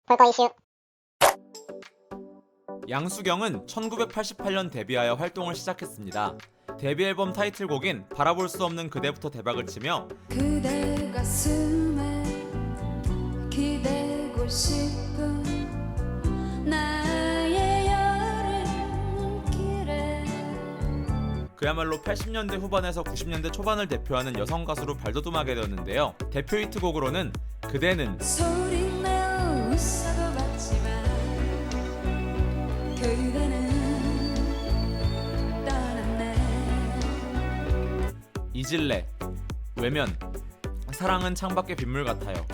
볼거 이슈. 양수경은 1988년 데뷔하여 활동을 시작했습니다. 데뷔 앨범 타이틀곡인 바라볼 수 없는 그대부터 대박을 치며 그대 가슴에 기대고 싶은 나의 여름 길에 그야말로 80년대 후반에서 90년대 초반을 대표하는 여성 가수로 발돋움하게 되었는데요. 대표 히트곡으로는 그대는, 소리내어 웃어도 봤지만 그대는 떠났네. 잊을래, 외면, 사랑은 창밖의 빗물 같아요.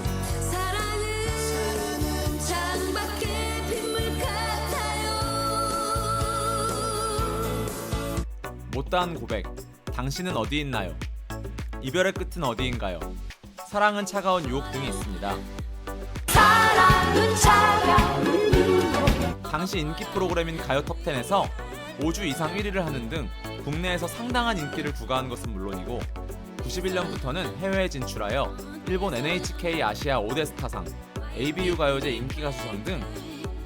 사랑은 창밖의 빗물 같아요. 못다한 고백, 당신은 어디 있나요? 이별의 끝은 어디인가요? 사랑은 차가운 유혹 등이 있습니다. 사랑은 차가운 유혹. 당시 인기 프로그램인 가요 톱10에서 5주 이상 1위를 하는 등 국내에서 상당한 인기를 구가한 것은 물론이고 91년부터는 해외에 진출하여 일본 NHK 아시아 5대 스타상, ABU 가요제 인기가수상 등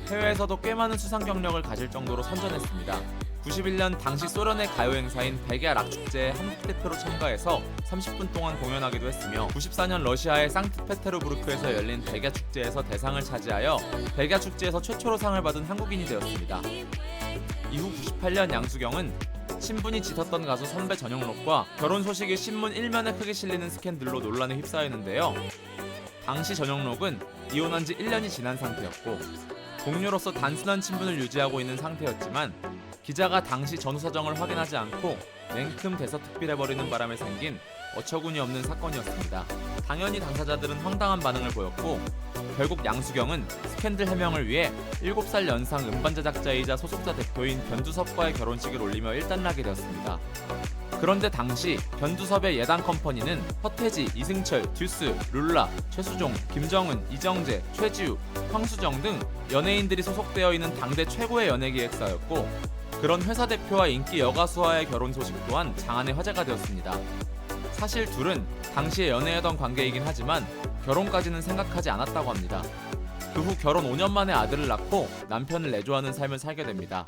해외에서도 꽤 많은 수상 경력을 가질 정도로 선전했습니다. 91년 당시 소련의 가요 행사인 백야 락축제에 한국 대표로 참가해서 30분 동안 공연하기도 했으며 94년 러시아의 상트페테르부르크에서 열린 백야 축제에서 대상을 차지하여 백야 축제에서 최초로 상을 받은 한국인이 되었습니다. 이후 98년 양수경은 친분이 짙었던 가수 선배 전영록과 결혼 소식이 신문 1면에 크게 실리는 스캔들로 논란에 휩싸였는데요. 당시 전영록은 이혼한 지 1년이 지난 상태였고 동료로서 단순한 친분을 유지하고 있는 상태였지만 기자가 당시 전후 사정을 확인하지 않고 냉큼 대서특필해버리는 바람에 생긴 어처구니 없는 사건이었습니다. 당연히 당사자들은 황당한 반응을 보였고 결국 양수경은 스캔들 해명을 위해 7살 연상 음반 제작자이자 소속사 대표인 변두섭과의 결혼식을 올리며 일단락이 되었습니다. 그런데 당시 변두섭의 예단 컴퍼니는 서태지, 이승철, 듀스, 룰라, 최수종, 김정은, 이정재, 최지우, 황수정 등 연예인들이 소속되어 있는 당대 최고의 연예기획사였고 그런 회사 대표와 인기 여가수와의 결혼 소식 또한 장안의 화제가 되었습니다. 사실 둘은 당시에 연애하던 관계이긴 하지만 결혼까지는 생각하지 않았다고 합니다. 그 후 결혼 5년 만에 아들을 낳고 남편을 내조하는 삶을 살게 됩니다.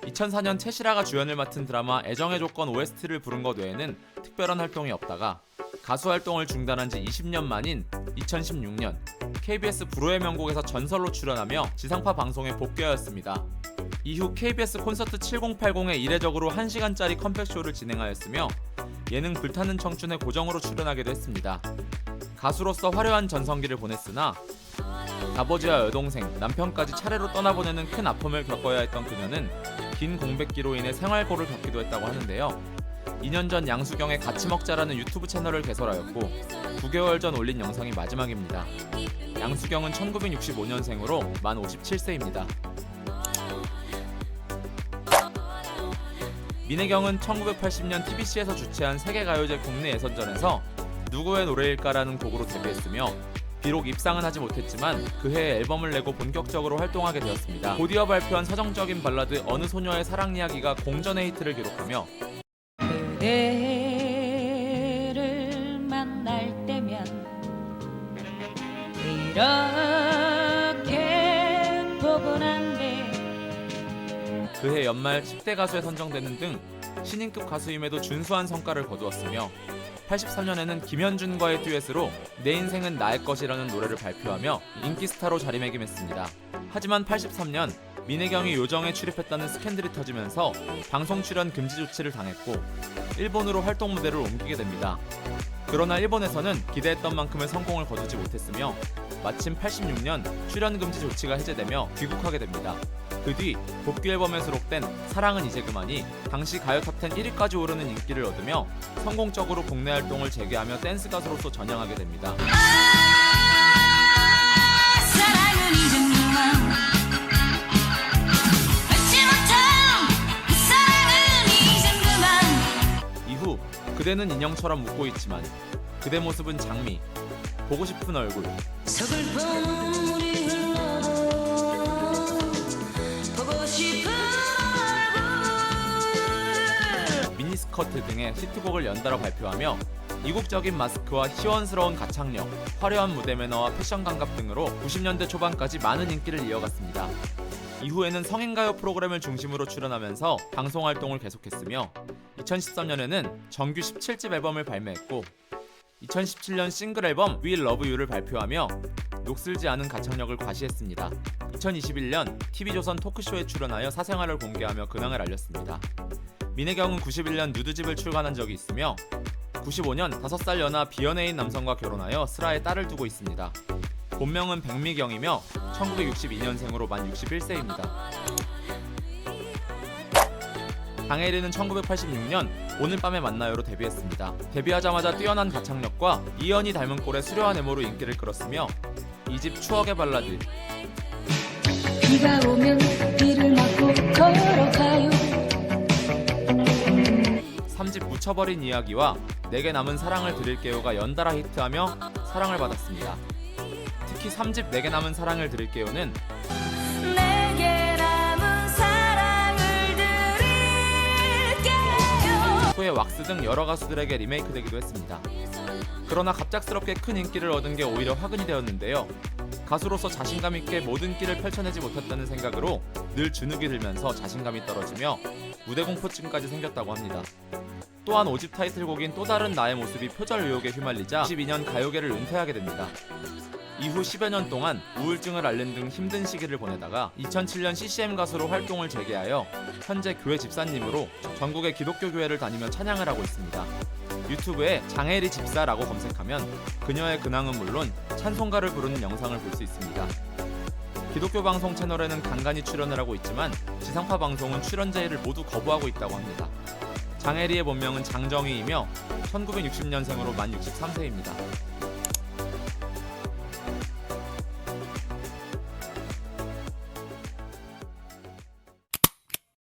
2004년 채시라가 주연을 맡은 드라마 애정의 조건 OST를 부른 것 외에는 특별한 활동이 없다가 가수 활동을 중단한 지 20년 만인 2016년 KBS 불후의 명곡에서 전설로 출연하며 지상파 방송에 복귀하였습니다. 이후 KBS 콘서트 7080에 이례적으로 1시간짜리 컴팩쇼를 진행하였으며 예능 불타는 청춘에 고정으로 출연하기도 했습니다. 가수로서 화려한 전성기를 보냈으나 아버지와 여동생, 남편까지 차례로 떠나보내는 큰 아픔을 겪어야 했던 그녀는 긴 공백기로 인해 생활고를 겪기도 했다고 하는데요. 2년 전 양수경의 같이 먹자라는 유튜브 채널을 개설하였고 9개월 전 올린 영상이 마지막입니다. 양수경은 1965년생으로 만 57세입니다. 민혜경은 1980년 TBC에서 주최한 세계가요제 국내 예선전에서 누구의 노래일까라는 곡으로 데뷔했으며 비록 입상은 하지 못했지만 그해 앨범을 내고 본격적으로 활동하게 되었습니다. 곧이어 발표한 서정적인 발라드 어느 소녀의 사랑 이야기가 공전의 히트를 기록하며 그대를 만날 때면 이렇게 포근한데 그해 연말 10대 가수에 선정되는 등 신인급 가수임에도 준수한 성과를 거두었으며 83년에는 김현준과의 듀엣으로 내 인생은 나의 것이라는 노래를 발표하며 인기 스타로 자리매김했습니다. 하지만 83년 민혜경이 요정에 출입했다는 스캔들이 터지면서 방송 출연 금지 조치를 당했고 일본으로 활동 무대를 옮기게 됩니다. 그러나 일본에서는 기대했던 만큼의 성공을 거두지 못했으며 마침 86년 출연 금지 조치가 해제되며 귀국하게 됩니다. 그 뒤 복귀 앨범에 수록된 사랑은 이제 그만이 당시 가요 탑10 1위까지 오르는 인기를 얻으며 성공적으로 국내 활동을 재개하며 댄스 가수로서 전향하게 됩니다. 사랑은 이제 그만 잊지 못한 사랑은 이제 그만. 이후 그대는 인형처럼 웃고 있지만 그대 모습은 장미, 보고 싶은 얼굴, 서글픈 눈물이 흘러도 보고 싶은 얼굴. 미니스커트 등의 히트곡을 연달아 발표하며 이국적인 마스크와 시원스러운 가창력, 화려한 무대 매너와 패션 감각 등으로 90년대 초반까지 많은 인기를 이어갔습니다. 이후에는 성인가요 프로그램을 중심으로 출연하면서 방송 활동을 계속했으며 2013년에는 정규 17집 앨범을 발매했고 2017년 싱글 앨범 We Love You를 발표하며 녹슬지 않은 가창력을 과시했습니다. 2021년 TV조선 토크쇼에 출연하여 사생활을 공개하며 근황을 알렸습니다. 민혜경은 91년 누드집을 출간한 적이 있으며 95년 5살 연하 비연예인 남성과 결혼하여 슬하에 딸을 두고 있습니다. 본명은 백미경이며 1962년생으로 만 61세입니다. 장혜리는 1986년 오늘 밤에 만나요로 데뷔했습니다. 데뷔하자마자 뛰어난 가창력과 이연이 닮은 꼴의 수려한 외모로 인기를 끌었으며 2집 추억의 발라드, 비가 오면 비를 맞고 걸어가요 3집 묻혀버린 이야기와 내게 남은 사랑을 드릴게요가 연달아 히트하며 사랑을 받았습니다. 특히 3집 내게 남은 사랑을 드릴게요는 내게 남은 사랑을 드릴게요 후에 왁스 등 여러 가수들에게 리메이크되기도 했습니다. 그러나 갑작스럽게 큰 인기를 얻은 게 오히려 화근이 되었는데요. 가수로서 자신감 있게 모든 끼를 펼쳐내지 못했다는 생각으로 늘 주눅이 들면서 자신감이 떨어지며 무대 공포증까지 생겼다고 합니다. 또한 5집 타이틀곡인 또 다른 나의 모습이 표절 의혹에 휘말리자 92년 가요계를 은퇴하게 됩니다. 이후 10여 년 동안 우울증을 앓는 등 힘든 시기를 보내다가 2007년 CCM 가수로 활동을 재개하여 현재 교회 집사님으로 전국의 기독교 교회를 다니며 찬양을 하고 있습니다. 유튜브에 장혜리 집사라고 검색하면 그녀의 근황은 물론 찬송가를 부르는 영상을 볼 수 있습니다. 기독교 방송 채널에는 간간히 출연을 하고 있지만 지상파 방송은 출연 제의를 모두 거부하고 있다고 합니다. 장혜리의 본명은 장정희이며 1960년생으로 만 63세입니다.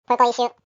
볼거 이슈